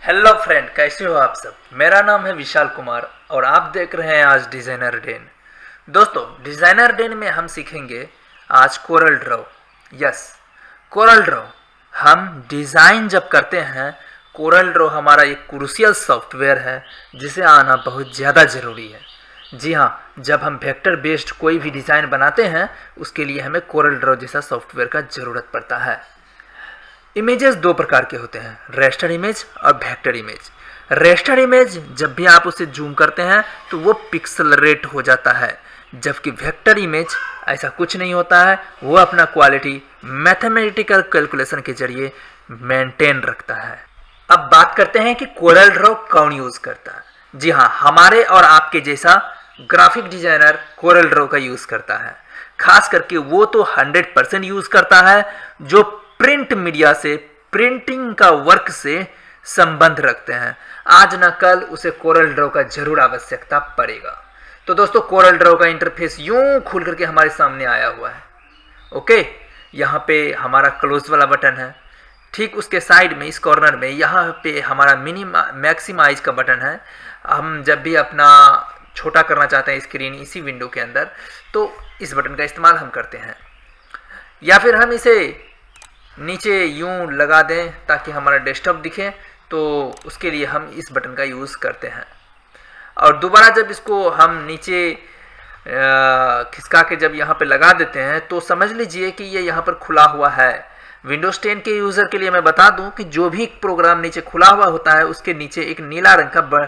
Hello friend, कैसे हो आप सब। मेरा नाम है विशाल कुमार और आप देख रहे हैं आज डिज़ाइनर डेन। दोस्तों, डिज़ाइनर डेन में हम सीखेंगे आज Corel Draw. Yes, Corel Draw. हम डिज़ाइन जब करते हैं, कोरल ड्रॉ हमारा एक क्रूशियल सॉफ्टवेयर है जिसे आना बहुत ज़्यादा ज़रूरी है। जी हाँ, जब हम वेक्टर बेस्ड कोई भी डिज़ाइन बनाते हैं उसके लिए हमें कोरल ड्रॉ जैसा सॉफ्टवेयर का ज़रूरत पड़ता है। इमेजेस दो प्रकार के होते हैं, रेस्टर इमेज और वेक्टर इमेज। रेस्टर इमेज जब भी आप उसे जूम करते हैं तो वो पिक्सल रेट हो जाता है, जबकि वेक्टर इमेज ऐसा कुछ नहीं होता है। वो अपना क्वालिटी मैथमेटिकल कैलकुलेशन के जरिए मेंटेन रखता है। अब बात करते हैं कि कोरल ड्रॉ कौन यूज़ करता है। जी हाँ, हमारे और आपके जैसा ग्राफिक डिजाइनर कोरल ड्रॉ का यूज़ करता है। खास करके वो तो 100% यूज़ करता है जो प्रिंट मीडिया से, प्रिंटिंग का वर्क से संबंध रखते हैं। आज ना कल उसे कोरल ड्रॉ का जरूर आवश्यकता पड़ेगा। तो दोस्तों, कोरल ड्रॉ का इंटरफेस यूं खुल करके हमारे सामने आया हुआ है। ओके, यहाँ पे हमारा क्लोज वाला बटन है। ठीक उसके साइड में इस कॉर्नर में यहाँ पे हमारा मैक्सिमाइज का बटन है। हम जब भी अपना छोटा करना चाहते हैं स्क्रीन इसी विंडो के अंदर, तो इस बटन का इस्तेमाल हम करते हैं। या फिर हम इसे नीचे यूं लगा दें ताकि हमारा डेस्कटॉप दिखे, तो उसके लिए हम इस बटन का यूज़ करते हैं। और दोबारा जब इसको हम नीचे खिसका के जब यहाँ पे लगा देते हैं तो समझ लीजिए कि ये यहाँ पर खुला हुआ है। विंडोज 10 के यूज़र के लिए मैं बता दूं कि जो भी प्रोग्राम नीचे खुला हुआ होता है उसके नीचे एक नीला रंग का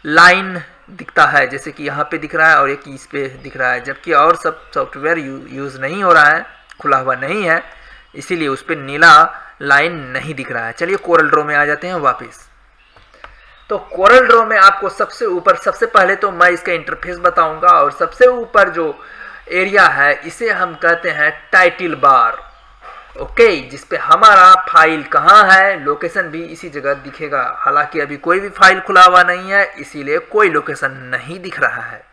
लाइन दिखता है, जैसे कि यहाँ पे दिख रहा है और एक इस पे दिख रहा है। जबकि और सब सॉफ्टवेयर यूज़ नहीं हो रहा है, खुला हुआ नहीं है, इसीलिए उस पर नीला लाइन नहीं दिख रहा है। चलिए कोरल ड्रॉ में आ जाते हैं वापस। तो कोरल ड्रॉ में आपको सबसे ऊपर, सबसे पहले तो मैं इसका इंटरफेस बताऊंगा, और सबसे ऊपर जो एरिया है इसे हम कहते हैं टाइटल बार। ओके, जिसपे हमारा फाइल कहाँ है, लोकेशन भी इसी जगह दिखेगा। हालांकि अभी कोई भी फाइल खुला हुआ नहीं है, इसीलिए कोई लोकेशन नहीं दिख रहा है।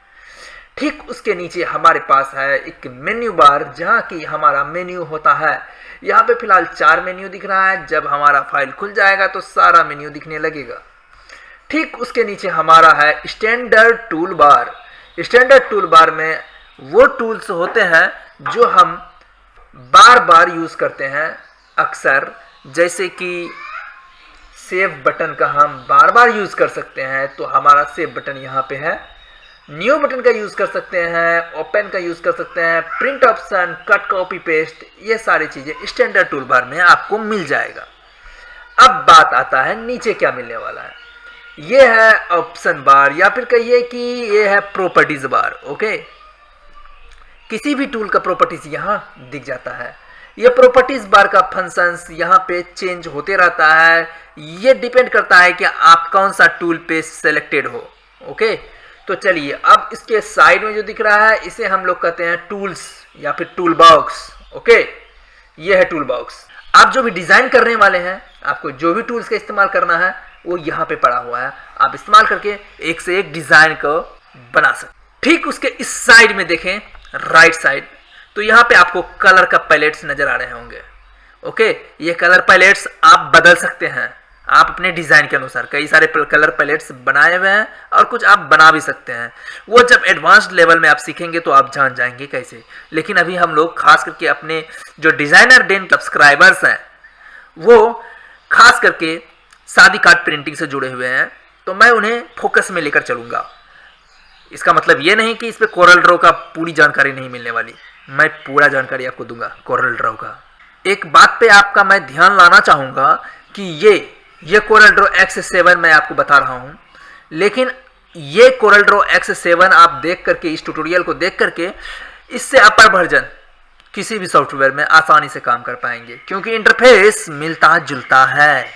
ठीक उसके नीचे हमारे पास है एक मेन्यू बार, जहाँ की हमारा मेन्यू होता है। यहाँ पे फिलहाल 4 मेन्यू दिख रहा है। जब हमारा फाइल खुल जाएगा तो सारा मेन्यू दिखने लगेगा। ठीक उसके नीचे हमारा है standard tool bar. Standard tool bar में वो टूल्स होते हैं जो हम बार बार यूज़ करते हैं अक्सर, जैसे कि सेव बटन का हम बार बार यूज़ कर सकते हैं, तो हमारा सेव बटन यहाँ पे है। न्यू बटन का यूज़ कर सकते हैं, ओपन का यूज़ कर सकते हैं, print option, cut copy paste, ये सारी चीज़ें स्टैंडर्ड टूल बार में आपको मिल जाएगा। अब बात आता है नीचे क्या मिलने वाला है। ये है ऑप्शन बार, या फिर कहिए कि ये है प्रॉपर्टीज बार। ओके, किसी भी टूल का प्रॉपर्टीज यहाँ दिख जाता है। ये प्रॉपर्टीज बार का फंक्शंस यहाँ पे चेंज होते रहता है। ये डिपेंड करता है कि आप कौन सा टूल पे सेलेक्टेड हो। ओके, तो चलिए अब इसके साइड में जो दिख रहा है इसे हम लोग कहते हैं टूल्स या फिर टूल बॉक्स। ओके, ये है टूल बॉक्स। आप जो भी डिजाइन करने वाले हैं, आपको जो भी टूल्स का इस्तेमाल करना है वो यहाँ पे पड़ा हुआ है। आप इस्तेमाल करके एक से एक डिजाइन को बना सकते। ठीक उसके इस साइड में देखें, राइट साइड, तो यहाँ पे आपको कलर का पैलेट्स नजर आ रहे होंगे। ओके, ये कलर पैलेट्स आप बदल सकते हैं आप अपने डिजाइन के अनुसार। कई सारे कलर पैलेट्स बनाए हुए हैं और कुछ आप बना भी सकते हैं। वो जब एडवांस्ड लेवल में आप सीखेंगे तो आप जान जाएंगे कैसे। लेकिन अभी हम लोग खास करके अपने जो डिजाइनर डेन सब्सक्राइबर्स हैं वो खास करके शादी कार्ड प्रिंटिंग से जुड़े हुए हैं, तो मैं उन्हें फोकस में लेकर चलूंगा। इसका मतलब ये नहीं कि इस पे कोरल ड्रॉ का पूरी जानकारी नहीं मिलने वाली, मैं पूरा जानकारी आपको दूंगा कोरल ड्रॉ का। एक बात पे आपका मैं ध्यान लाना चाहूँगा कि ये कोरल ड्रॉ X7 मैं आपको बता रहा हूँ, लेकिन ये कोरल ड्रॉ X7 आप देख करके, इस ट्यूटोरियल को देख करके इससे अपर वर्जन किसी भी सॉफ्टवेयर में आसानी से काम कर पाएंगे, क्योंकि इंटरफेस मिलता जुलता है।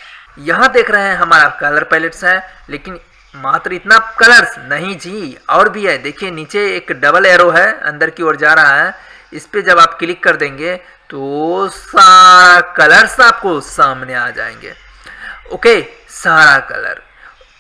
यहाँ देख रहे हैं हमारा कलर पैलेट्स है, लेकिन मात्र इतना कलर्स नहीं जी, और भी है। देखिए नीचे एक डबल एरो है, अंदर की ओर जा रहा है। इस पे जब आप क्लिक कर देंगे तो सारा कलर्स आपको सामने आ जाएंगे। ओके, सारा कलर।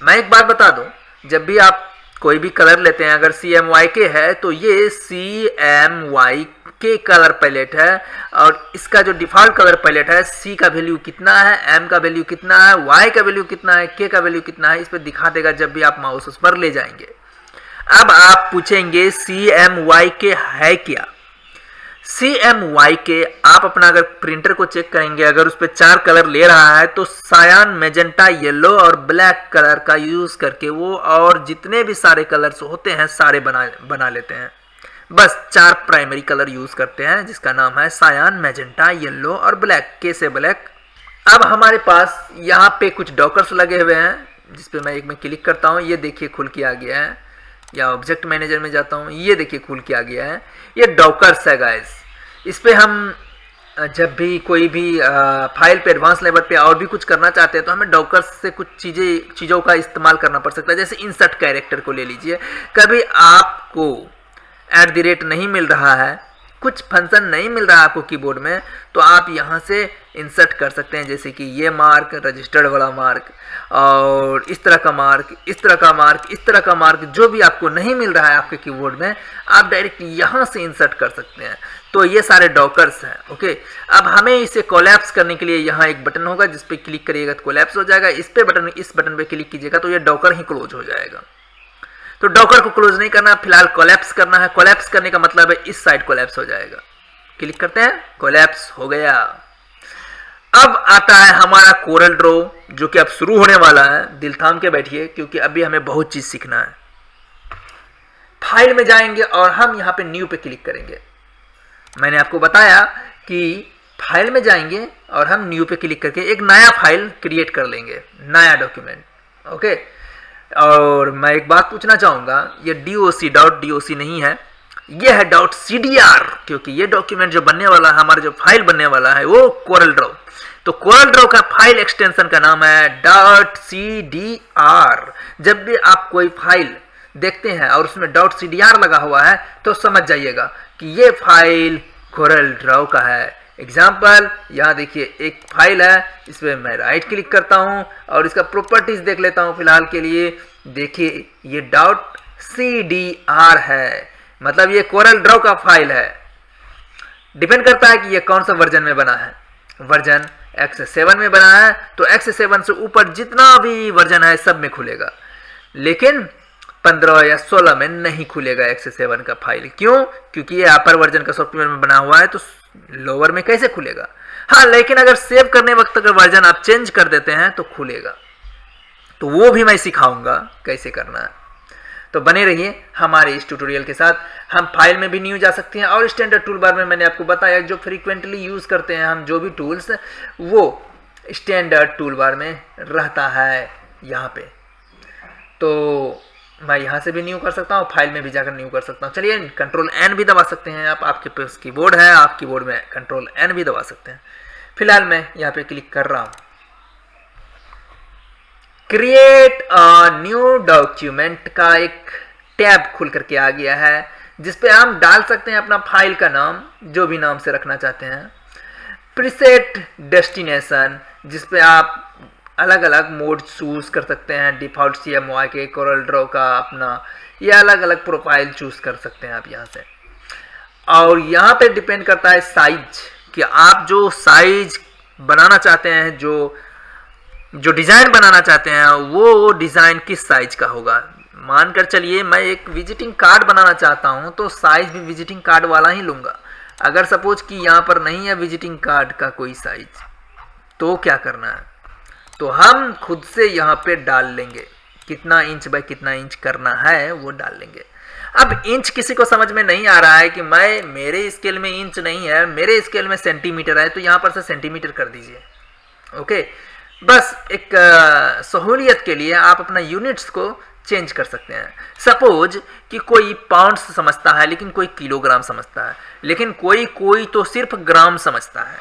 मैं एक बात बता दूं, जब भी आप कोई भी कलर लेते हैं, अगर CMYK है तो ये CMYK के कलर पैलेट है और इसका जो डिफॉल्ट कलर पैलेट है, सी का वैल्यू कितना है, एम का वैल्यू कितना है, वाई का वैल्यू कितना है, के का वैल्यू कितना है, इस पर दिखा देगा जब भी आप माउस उस पर ले जाएंगे। अब आप पूछेंगे CMYK है क्या? CMYK आप अपना अगर प्रिंटर को चेक करेंगे, अगर उस पर 4 कलर ले रहा है तो सायान, मैजेंटा, येलो और ब्लैक कलर का यूज करके वो और जितने भी सारे कलर्स होते हैं सारे बना लेते हैं। बस 4 प्राइमरी कलर यूज करते हैं जिसका नाम है सायान, मैजेंटा, येलो और ब्लैक, के से ब्लैक। अब हमारे पास यहाँ पे कुछ डॉकर्स लगे हुए हैं जिसपे मैं एक में क्लिक करता हूँ, ये देखिए खुल के आ गया है, या ऑब्जेक्ट मैनेजर में जाता हूँ, ये देखिए खुल के आ गया है, ये डॉकर्स है गाइस। इस पे हम जब भी कोई भी फाइल पे एडवांस लेवल पे और भी कुछ करना चाहते हैं तो हमें डॉकर्स से कुछ चीज़ों का इस्तेमाल करना पड़ सकता है। जैसे इंसर्ट कैरेक्टर को ले लीजिए, कभी आपको @ नहीं मिल रहा है, कुछ फंक्शन नहीं मिल रहा है आपको कीबोर्ड में, तो आप यहाँ से इंसर्ट कर सकते हैं। जैसे कि ये मार्क, रजिस्टर्ड वाला मार्क और इस तरह का मार्क, इस तरह का मार्क, इस तरह का मार्क, जो भी आपको नहीं मिल रहा है आपके कीबोर्ड में, आप डायरेक्ट यहाँ से इंसर्ट कर सकते हैं। तो ये सारे डॉकर्स हैं। ओके, अब हमें इसे कोलैप्स करने के लिए यहाँ एक बटन होगा जिस पे क्लिक करिएगा तो कोलैप्स हो जाएगा। इस बटन पे क्लिक कीजिएगा तो ये डॉकर ही क्लोज हो जाएगा। तो डॉकर को क्लोज नहीं करना, फिलहाल कोलैप्स करना है। कोलैप्स करने का मतलब है इस साइड कोलैप्स हो जाएगा। क्लिक करते हैं, कोलैप्स हो गया। अब आता है हमारा कोरल ड्रॉ जो कि अब शुरू होने वाला है। दिल थाम के बैठिए क्योंकि अभी हमें बहुत चीज सीखना है। फाइल में जाएंगे और हम यहाँ पे न्यू पे क्लिक करेंगे। मैंने आपको बताया कि फाइल में जाएंगे और हम न्यू पे क्लिक करके एक नया फाइल क्रिएट कर लेंगे, नया डॉक्यूमेंट। ओके, और मैं एक बात पूछना चाहूँगा, ये .doc नहीं है, ये है .cdr, क्योंकि ये डॉक्यूमेंट जो बनने वाला है, हमारा जो फाइल बनने वाला है वो कोरल ड्रॉ। तो कोरल ड्रॉ का फाइल एक्सटेंशन का नाम है .cdr। जब भी आप कोई फाइल देखते हैं और उसमें .cdr लगा हुआ है तो समझ जाइएगा कि ये फाइल कोरल ड्रॉ का है। एग्जाम्पल, यहाँ देखिए एक फाइल है, इस पर मैं राइट क्लिक करता हूँ और इसका प्रॉपर्टीज देख लेता हूँ फिलहाल के लिए। देखिए ये .cdr है, मतलब ये कोरल ड्रॉ का फाइल है। डिपेंड करता है कि ये कौन सा वर्जन में बना है। वर्जन X7 में बना है तो X7 से ऊपर जितना भी वर्जन है सब में खुलेगा, लेकिन 15 या 16 में नहीं खुलेगा X7 का फाइल। क्यों? क्योंकि ये अपर वर्जन का सॉफ्टवेयर में बना हुआ है, तो लोअर में कैसे खुलेगा? हाँ, लेकिन अगर सेव करने वक्त अगर वर्जन आप चेंज कर देते हैं तो खुलेगा। तो वो भी मैं सिखाऊंगा कैसे करना है। तो बने रहिए हमारे इस ट्यूटोरियल के साथ। हम फाइल में भी न्यू जा सकते हैं और स्टैंडर्ड टूल बार में मैंने आपको बताया जो फ्रीक्वेंटली यूज करते हैं हम जो भी टूल्स, वो स्टैंडर्ड टूल बार में रहता है यहाँ पे। तो मैं यहाँ से भी न्यू कर सकता हूँ, फाइल में भी जाकर न्यू कर सकता हूँ। चलिए Ctrl+N भी दबा सकते हैं आप, आपके पास कीबोर्ड है, आप कीबोर्ड में Ctrl+N भी दबा सकते हैं। फिलहाल मैं यहाँ पे क्लिक कर रहा हूँ। क्रिएट अ न्यू डॉक्यूमेंट का एक टैब खुल करके आ गया है जिसपे हम डाल सकते हैं अपना फाइल का नाम, जो भी नाम से रखना चाहते हैं। प्रीसेट डेस्टिनेशन, जिसपे आप अलग अलग मोड चूज कर सकते हैं, डिफॉल्ट CMYK, कोरल ड्रॉ का अपना, ये अलग अलग प्रोफाइल चूज कर सकते हैं आप यहाँ से। और यहाँ पे डिपेंड करता है साइज, कि आप जो साइज बनाना चाहते हैं, जो डिज़ाइन बनाना चाहते हैं, वो डिज़ाइन किस साइज का होगा। मानकर चलिए मैं एक विजिटिंग कार्ड बनाना चाहता हूँ तो साइज भी विजिटिंग कार्ड वाला ही लूँगा। अगर सपोज कि यहाँ पर नहीं है विजिटिंग कार्ड का कोई साइज, तो क्या करना है, तो हम खुद से यहाँ पे डाल लेंगे, कितना इंच बाय कितना इंच करना है वो डाल लेंगे। अब इंच किसी को समझ में नहीं आ रहा है कि मेरे स्केल में इंच नहीं है, मेरे स्केल में सेंटीमीटर है, तो यहाँ पर से सेंटीमीटर कर दीजिए। ओके, बस एक सहूलियत के लिए आप अपना यूनिट्स को चेंज कर सकते हैं। सपोज कि कोई पाउंड्स समझता है लेकिन कोई किलोग्राम समझता है, लेकिन कोई तो सिर्फ ग्राम समझता है।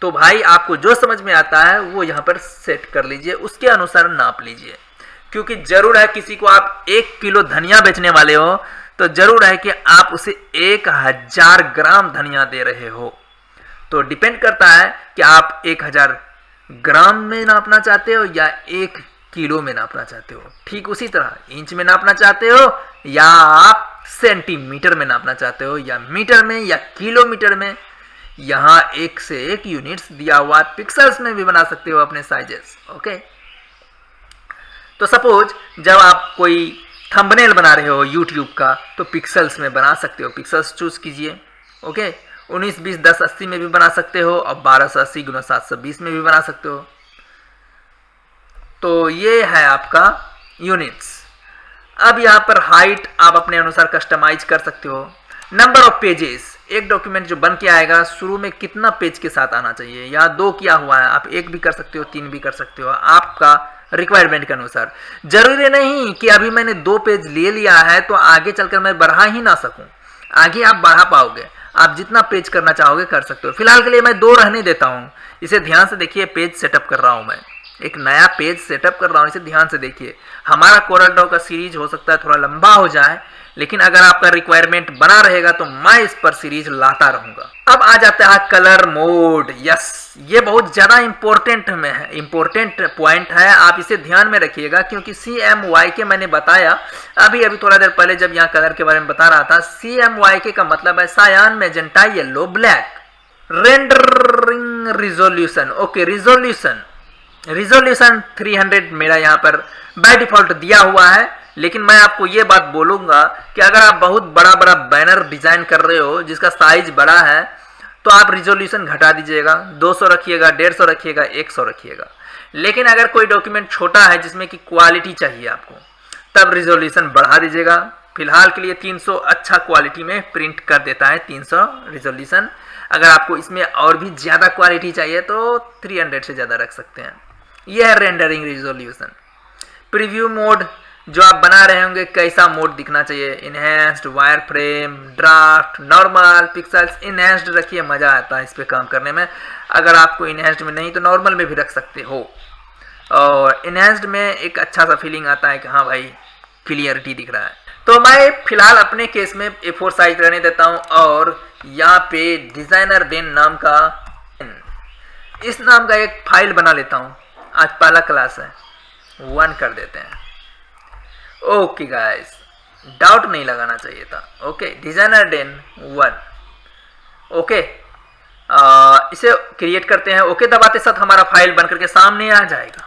तो भाई आपको जो समझ में आता है वो यहाँ पर सेट कर लीजिए, उसके अनुसार नाप लीजिए। क्योंकि जरूर है किसी को आप 1 किलो धनिया बेचने वाले हो तो जरूर है कि आप उसे 1000 ग्राम धनिया दे रहे हो। तो डिपेंड करता है कि आप 1000 ग्राम में नापना चाहते हो या 1 किलो में नापना चाहते हो। ठीक उसी तरह इंच में नापना चाहते हो या आप सेंटीमीटर में नापना चाहते हो या मीटर में या किलोमीटर में, यहाँ एक से एक यूनिट्स दिया हुआ, पिक्सल्स में भी बना सकते हो अपने साइजेस। ओके, तो सपोज जब आप कोई थंबनेल बना रहे हो यूट्यूब का तो पिक्सल्स में बना सकते हो, पिक्सल्स चूज कीजिए। ओके, 19, 20, 10, 80 में भी बना सकते हो और 1280 × 720 में भी बना सकते हो। तो ये है आपका यूनिट्स। अब यहाँ पर हाइट आप अपने अनुसार कस्टमाइज कर सकते हो। नंबर ऑफ पेजेस, एक डॉक्यूमेंट जो बन के आएगा शुरू में कितना पेज के साथ आना चाहिए, यहाँ 2 किया हुआ है, आप 1 भी कर सकते हो, 3 भी कर सकते हो, आपका रिक्वायरमेंट के अनुसार। जरूरी नहीं कि अभी मैंने 2 पेज ले लिया है तो आगे चलकर मैं बढ़ा ही ना सकूं, आगे आप बढ़ा पाओगे, आप जितना पेज करना चाहोगे कर सकते हो। फिलहाल के लिए मैं 2 रहने देता हूं, इसे ध्यान से देखिए। पेज सेटअप कर रहा हूं मैं, एक नया पेज सेटअप कर रहा हूं, इसे ध्यान से देखिए। हमारा कोरल ड्रॉ का सीरीज हो सकता है थोड़ा लंबा हो जाए, लेकिन अगर आपका रिक्वायरमेंट बना रहेगा तो मैं इस पर सीरीज लाता रहूंगा। अब आ जाता है कलर मोड। यस, ये बहुत ज्यादा इंपॉर्टेंट पॉइंट है, आप इसे ध्यान में रखिएगा, क्योंकि CMYK मैंने बताया अभी थोड़ा देर पहले जब यहाँ कलर के बारे में बता रहा था। CMYK का मतलब है cyan, magenta, yellow, black. Rendering resolution, okay, resolution 300 मेरा यहाँ पर बाय डिफॉल्ट दिया हुआ है, लेकिन मैं आपको ये बात बोलूंगा कि अगर आप बहुत बड़ा बैनर डिजाइन कर रहे हो जिसका साइज बड़ा है तो आप रिजोल्यूशन घटा दीजिएगा, 200 रखिएगा, 150 रखिएगा, 100 रखिएगा। लेकिन अगर कोई डॉक्यूमेंट छोटा है जिसमें कि क्वालिटी चाहिए आपको, तब रिजोल्यूशन बढ़ा दीजिएगा। फिलहाल के लिए 300 अच्छा क्वालिटी में प्रिंट कर देता है, 300 रिजोल्यूशन। अगर आपको इसमें और भी ज़्यादा क्वालिटी चाहिए तो 300 से ज़्यादा रख सकते हैं। यह है रेंडरिंग रिजोल्यूशन। प्रीव्यू मोड, जो आप बना रहे होंगे कैसा मोड दिखना चाहिए, enhanced, wire frame, draft, normal, pixels. Enhanced रखिए, मज़ा आता है इस पे काम करने में। अगर आपको इनहेंस्ड में नहीं तो नॉर्मल में भी रख सकते हो, और इनहेंस्ड में एक अच्छा सा फीलिंग आता है कि हाँ भाई क्लियरिटी दिख रहा है। तो मैं फिलहाल अपने केस में A4 साइज रहने देता हूँ, और यहाँ पे डिजाइनर डेन नाम का, इस नाम का एक फाइल बना लेता हूँ। आज पहला क्लास है, 1 कर देते हैं। ओके गाइस, डाउट नहीं लगाना चाहिए था। ओके, डिजाइनर डेन 1। ओके, इसे क्रिएट करते हैं। ओके दबाते साथ हमारा फाइल बनकर के सामने आ जाएगा।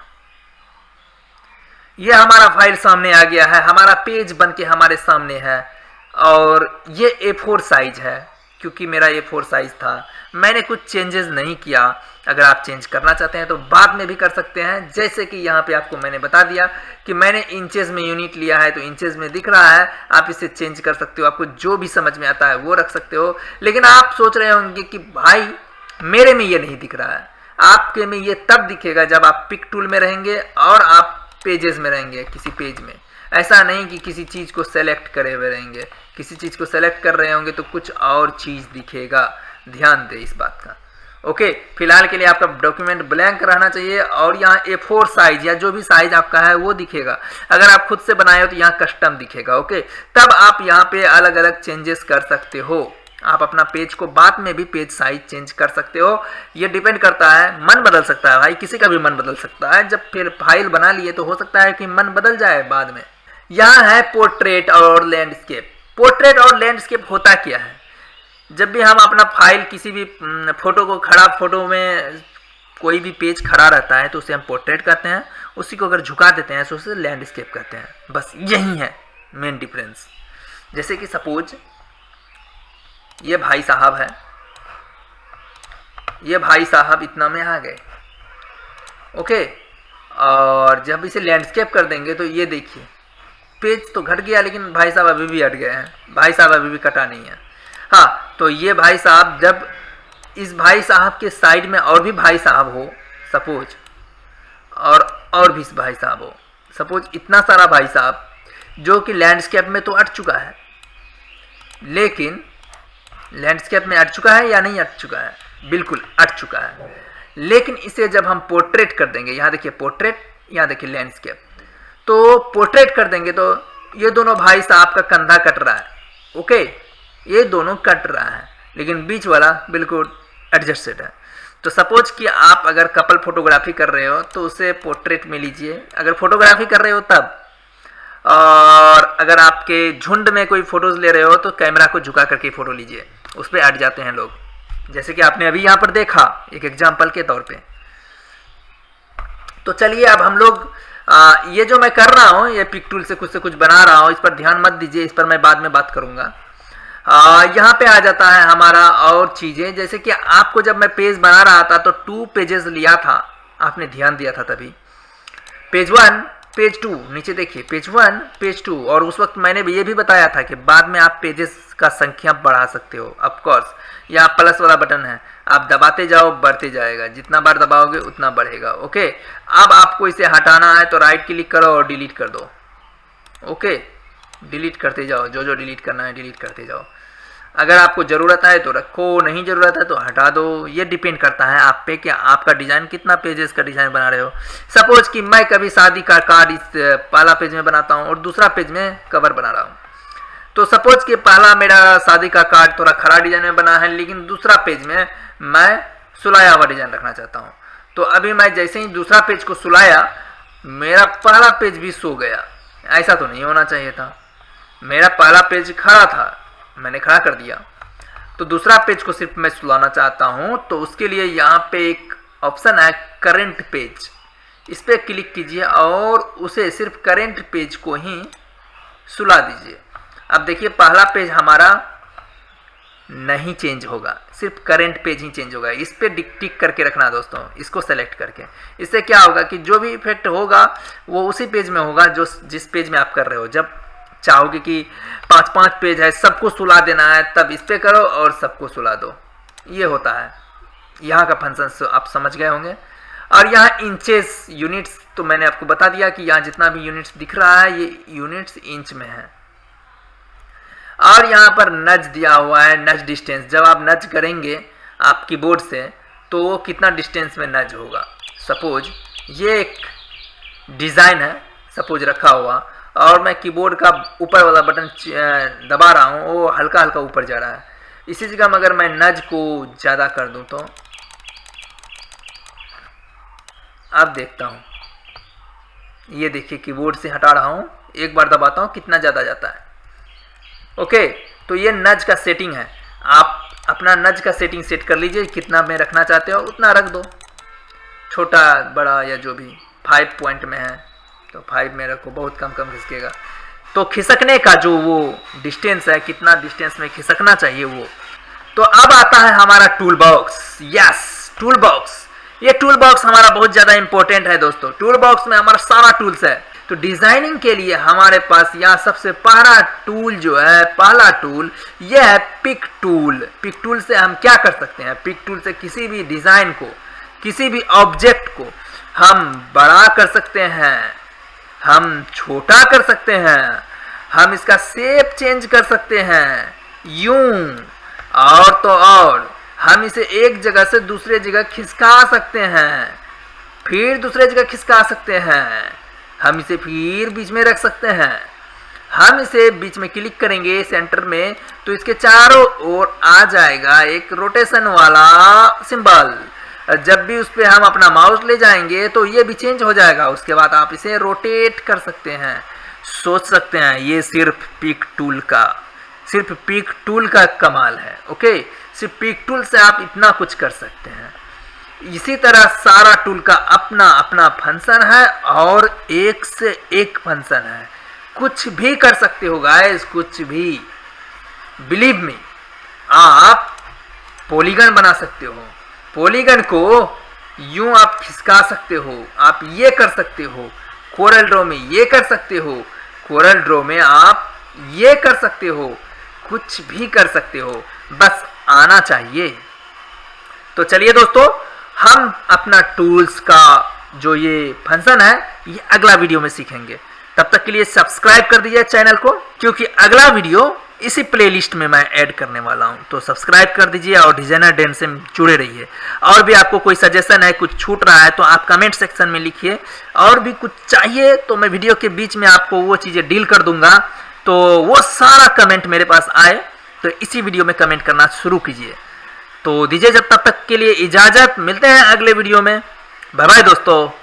यह हमारा फाइल सामने आ गया है, हमारा पेज बन के हमारे सामने है, और ये A4 साइज है। क्योंकि मेरा A4 साइज था, मैंने कुछ चेंजेस नहीं किया। अगर आप चेंज करना चाहते हैं तो बाद में भी कर सकते हैं, जैसे कि यहाँ पे आपको मैंने बता दिया कि मैंने इंचेस में यूनिट लिया है तो इंचेस में दिख रहा है। आप इसे चेंज कर सकते हो, आपको जो भी समझ में आता है वो रख सकते हो। लेकिन आप सोच रहे होंगे कि भाई मेरे में ये नहीं दिख रहा है। आपके में ये तब दिखेगा जब आप पिक टूल में रहेंगे और आप पेजेस में रहेंगे, किसी पेज में। ऐसा नहीं कि किसी चीज़ को सेलेक्ट करे हुए रहेंगे, किसी चीज़ को सेलेक्ट कर रहे होंगे तो कुछ और चीज़ दिखेगा। ध्यान दें इस बात का। ओके, फिलहाल के लिए आपका डॉक्यूमेंट ब्लैंक रहना चाहिए, और यहाँ A4 साइज या जो भी साइज आपका है वो दिखेगा। अगर आप खुद से बनाए हो तो यहाँ कस्टम दिखेगा। ओके, तब आप यहाँ पे अलग अलग चेंजेस कर सकते हो। आप अपना पेज को बाद में भी पेज साइज चेंज कर सकते हो। ये डिपेंड करता है, मन बदल सकता है भाई, किसी का भी मन बदल सकता है। जब फिर फाइल बना लिए तो हो सकता है कि मन बदल जाए बाद में। यहाँ है पोर्ट्रेट और लैंडस्केप। पोर्ट्रेट और लैंडस्केप होता क्या है? जब भी हम अपना फाइल, किसी भी फोटो को, खड़ा फोटो में कोई भी पेज खड़ा रहता है तो उसे हम पोर्ट्रेट कहते हैं, उसी को अगर झुका देते हैं तो उसे लैंडस्केप कहते हैं। बस यही है मेन डिफरेंस। जैसे कि सपोज ये भाई साहब है, ये भाई साहब इतना में आ गए। ओके, और जब इसे लैंडस्केप कर देंगे तो ये देखिए पेज तो घट गया, लेकिन भाई साहब अभी भी हट गए हैं, भाई साहब अभी भी कटा नहीं है। हाँ, तो ये भाई साहब, जब इस भाई साहब के साइड में और भी भाई साहब हो सपोज, और भी भाई साहब हो सपोज, इतना सारा भाई साहब जो कि लैंडस्केप में तो अट चुका है, लेकिन लैंडस्केप में अट चुका है या नहीं अट चुका है? बिल्कुल अट चुका है। लेकिन इसे जब हम पोर्ट्रेट कर देंगे, यहाँ देखिए पोर्ट्रेट, यहाँ देखिए लैंडस्केप, तो पोर्ट्रेट कर देंगे तो ये दोनों भाई साहब का कंधा कट रहा है। ओके, ये दोनों कट रहा है, लेकिन बीच वाला बिल्कुल एडजस्टेड है। तो सपोज कि आप अगर कपल फोटोग्राफी कर रहे हो तो उसे पोर्ट्रेट में लीजिए, अगर फोटोग्राफी कर रहे हो तब। और अगर आपके झुंड में कोई फोटोज ले रहे हो तो कैमरा को झुका करके फ़ोटो लीजिए, उस पर अट जाते हैं लोग, जैसे कि आपने अभी यहाँ पर देखा एक एग्जाम्पल के तौर पे। तो चलिए अब हम लोग ये जो मैं कर रहा हूँ, ये पिक टूल से कुछ बना रहा हूँ, इस पर ध्यान मत दीजिए, इस पर मैं बाद में बात करूँगा। यहाँ पे आ जाता है हमारा और चीज़ें, जैसे कि आपको जब मैं पेज बना रहा था तो 2 पेजेस लिया था, आपने ध्यान दिया था तभी, पेज 1 पेज 2, नीचे देखिए पेज 1 पेज 2, और उस वक्त मैंने ये भी बताया था कि बाद में आप पेजेस का संख्या बढ़ा सकते हो। ऑफ कोर्स यहाँ प्लस वाला बटन है, आप दबाते जाओ बढ़ते जाएगा, जितना बार दबाओगे उतना बढ़ेगा। ओके, अब आपको इसे हटाना है तो राइट क्लिक करो और डिलीट कर दो। ओके, डिलीट करते जाओ, जो जो डिलीट करना है डिलीट करते जाओ। अगर आपको ज़रूरत है तो रखो, नहीं ज़रूरत है तो हटा दो। ये डिपेंड करता है आप पे कि आपका डिज़ाइन कितना पेजेस का डिज़ाइन बना रहे हो। सपोज कि मैं कभी शादी का कार्ड इस पहला पेज में बनाता हूँ और दूसरा पेज में कवर बना रहा हूँ, तो सपोज कि पहला मेरा शादी का कार्ड थोड़ा खरा डिज़ाइन में बना है, लेकिन दूसरा पेज में मैं सुलाया हुआ डिज़ाइन रखना चाहता हूँ। तो अभी मैं जैसे ही दूसरा पेज को सुलाया, मेरा पहला पेज भी सो गया। ऐसा तो नहीं होना चाहिए था, मेरा पहला पेज खड़ा था, मैंने खड़ा कर दिया, तो दूसरा पेज को सिर्फ मैं सुलाना चाहता हूं, तो उसके लिए यहाँ पे एक ऑप्शन है करंट पेज, इस पर क्लिक कीजिए और उसे सिर्फ करंट पेज को ही सुला दीजिए। अब देखिए पहला पेज हमारा नहीं चेंज होगा, सिर्फ करंट पेज ही चेंज होगा। इस पर टिक करके रखना दोस्तों, इसको सेलेक्ट करके। इससे क्या होगा कि जो भी इफेक्ट होगा वो उसी पेज में होगा जो जिस पेज में आप कर रहे हो। जब चाहोगे कि 5-5 पेज है सबको सुला देना है, तब इस पे करो और सबको सुला दो। ये होता है यहाँ का फंक्शन, आप समझ गए होंगे। और यहाँ इंचेस यूनिट्स तो मैंने आपको बता दिया कि यहाँ जितना भी यूनिट्स दिख रहा है ये यूनिट्स इंच में है। और यहाँ पर नज दिया हुआ है, नज डिस्टेंस। जब आप नज करेंगे आप कीबोर्ड से तो वो कितना डिस्टेंस में नज होगा। सपोज ये एक डिज़ाइन है सपोज रखा हुआ, और मैं कीबोर्ड का ऊपर वाला बटन दबा रहा हूँ, वो हल्का हल्का ऊपर जा रहा है। इसी जगह में अगर मैं नज को ज़्यादा कर दूँ तो अब देखता हूँ, ये देखिए कीबोर्ड से हटा रहा हूँ, एक बार दबाता हूँ कितना ज़्यादा जाता है। ओके, तो ये नज का सेटिंग है। आप अपना नज का सेटिंग सेट कर लीजिए, कितना में रखना चाहते हो उतना रख दो, छोटा बड़ा या जो भी। 5 पॉइंट में है तो 5 में रखो, बहुत कम खिसकेगा। तो खिसकने का जो वो डिस्टेंस है, कितना डिस्टेंस में खिसकना चाहिए वो। तो अब आता है हमारा tool box. Yes, tool box. ये टूल बॉक्स हमारा बहुत ज़्यादा इंपॉर्टेंट है दोस्तों। टूल बॉक्स में हमारा सारा टूल्स है। तो डिज़ाइनिंग के लिए हमारे पास यहाँ सबसे पहला टूल जो है, पहला टूल यह है पिक टूल। पिक टूल से हम क्या कर सकते हैं? पिक टूल से किसी भी डिज़ाइन को, किसी भी ऑब्जेक्ट को हम बड़ा कर सकते हैं, हम छोटा कर सकते हैं, हम इसका शेप चेंज कर सकते हैं, यूं और तो और हम इसे एक जगह से दूसरे जगह खिसका सकते हैं, फिर दूसरे जगह खिसका सकते हैं, हम इसे फिर बीच में रख सकते हैं। हम इसे बीच में क्लिक करेंगे सेंटर में तो इसके चारों ओर आ जाएगा एक रोटेशन वाला सिंबल। जब भी उस पर हम अपना माउस ले जाएंगे तो ये भी चेंज हो जाएगा। उसके बाद आप इसे रोटेट कर सकते हैं। सोच सकते हैं ये सिर्फ पिक टूल का कमाल है। ओके, सिर्फ पिक टूल से आप इतना कुछ कर सकते हैं। इसी तरह सारा टूल का अपना अपना फंक्शन है और एक से एक फंक्शन है। कुछ भी कर सकते हो गाइस, कुछ भी। बिलीव मी, आप पॉलीगन बना सकते हो, पॉलीगन को यूं आप खिसका सकते हो, आप ये कर सकते हो। कोरल ड्रॉ में ये कर सकते हो, कोरल ड्रॉ में आप ये कर सकते हो, कुछ भी कर सकते हो, बस आना चाहिए। तो चलिए दोस्तों, हम अपना टूल्स का जो ये फंक्शन है ये अगला वीडियो में सीखेंगे। तब तक के लिए सब्सक्राइब कर दीजिए चैनल को, क्योंकि अगला वीडियो इसी प्लेलिस्ट में मैं ऐड करने वाला हूं। तो सब्सक्राइब कर दीजिए और डिजाइनर डेन से जुड़े रहिए। और भी आपको कोई सजेशन है, कुछ छूट रहा है तो आप कमेंट सेक्शन में लिखिए। और भी कुछ चाहिए तो मैं वीडियो के बीच में आपको वो चीज़ें डील कर दूंगा। तो वो सारा कमेंट मेरे पास आए तो इसी वीडियो में कमेंट करना शुरू कीजिए। तो दीजिए जब तब तक के लिए इजाज़त, मिलते हैं अगले वीडियो में। बाय बाय दोस्तों।